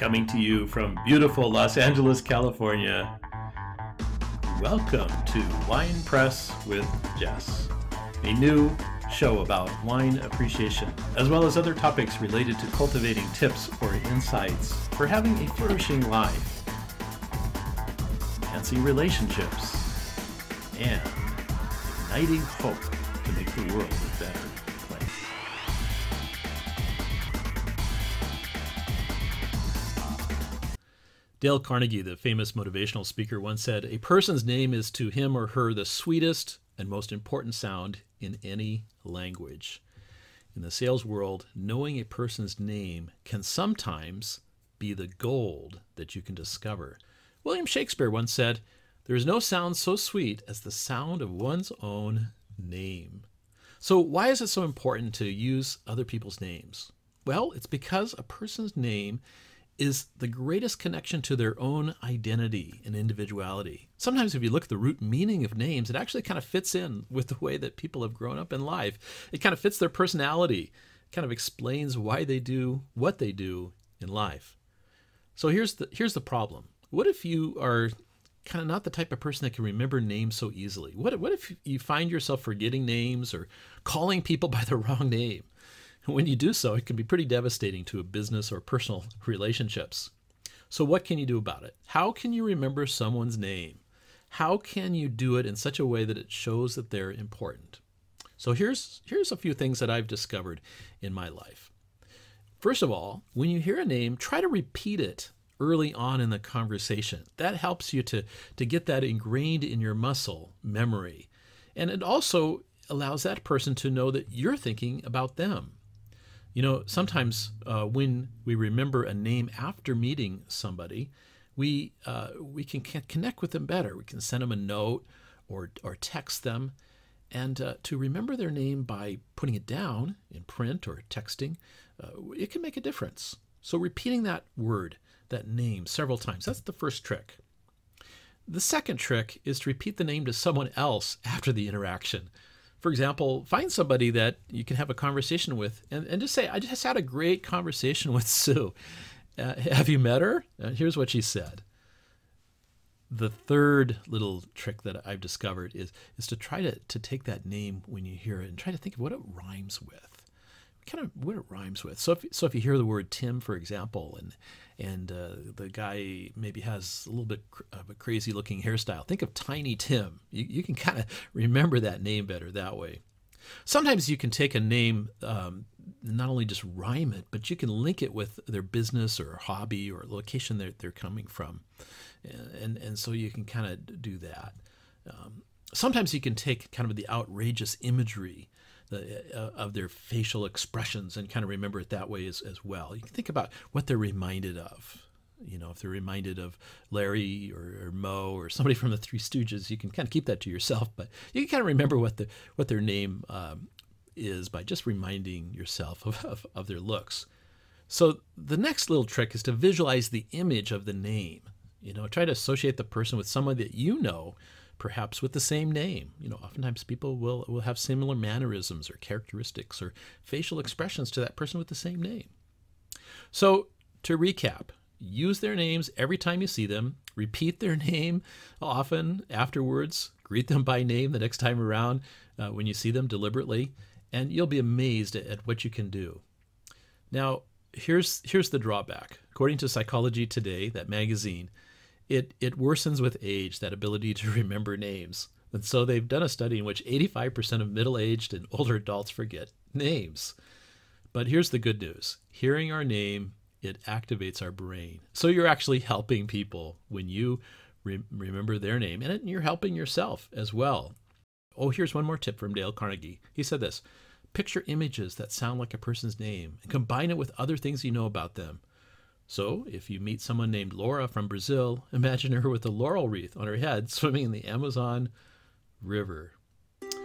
coming to you from beautiful Los Angeles, California. Welcome to Wine Press with Jess, a new show about wine appreciation, as well as other topics related to cultivating tips or insights for having a flourishing life, enhancing relationships, and igniting hope to make the world a better place. Dale Carnegie, the famous motivational speaker, once said, "A person's name is to him or her the sweetest and most important sound in any language." In the sales world, knowing a person's name can sometimes be the gold that you can discover. William Shakespeare once said, "There is no sound so sweet as the sound of one's own name." So why is it so important to use other people's names? Well, it's because a person's name is the greatest connection to their own identity and individuality. Sometimes if you look at the root meaning of names, it actually kind of fits in with the way that people have grown up in life. It kind of fits their personality. It kind of explains why they do what they do in life. So here's the problem. What if you are kind of not the type of person that can remember names so easily? What if you find yourself forgetting names or calling people by the wrong name? When you do so, it can be pretty devastating to a business or personal relationships. So what can you do about it? How can you remember someone's name? How can you do it in such a way that it shows that they're important? So here's a few things that I've discovered in my life. First of all, when you hear a name, try to repeat it early on in the conversation. That helps you to get that ingrained in your muscle memory. And it also allows that person to know that you're thinking about them. You know, sometimes when we remember a name after meeting somebody, we can connect with them better. We can send them a note or text them. And to remember their name by putting it down in print or texting, it can make a difference. So repeating that word, that name several times, that's the first trick. The second trick is to repeat the name to someone else after the interaction. For example, find somebody that you can have a conversation with and just say, "I just had a great conversation with Sue. Have you met her? Here's what she said." The third little trick that I've discovered is to try to take that name when you hear it and try to think of what it rhymes with. What it rhymes with. So if you hear the word Tim, for example, and the guy maybe has a little bit of a crazy looking hairstyle, think of Tiny Tim. You can kind of remember that name better that way. Sometimes you can take a name, not only just rhyme it, but you can link it with their business or hobby or location they're coming from. And so you can kind of do that. Sometimes you can take kind of the outrageous imagery of their facial expressions and kind of remember it that way as well. You can think about what they're reminded of. You know, if they're reminded of Larry or Moe or somebody from the Three Stooges, you can kind of keep that to yourself, but you can kind of remember what their name is by just reminding yourself of their looks. So the next little trick is to visualize the image of the name. You know, try to associate the person with someone that you know, perhaps with the same name. You know, oftentimes people will have similar mannerisms or characteristics or facial expressions to that person with the same name. So to recap, use their names every time you see them, repeat their name often afterwards, greet them by name the next time around when you see them deliberately, and you'll be amazed at what you can do. Now, here's the drawback. According to Psychology Today, that magazine, it worsens with age, that ability to remember names. And so they've done a study in which 85% of middle-aged and older adults forget names. But here's the good news. Hearing our name, it activates our brain. So you're actually helping people when you remember their name, and you're helping yourself as well. Oh, here's one more tip from Dale Carnegie. He said this: picture images that sound like a person's name and combine it with other things you know about them. So if you meet someone named Laura from Brazil, imagine her with a laurel wreath on her head swimming in the Amazon River.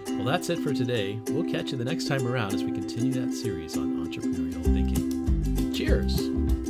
Well, that's it for today. We'll catch you the next time around as we continue that series on entrepreneurial thinking. Cheers!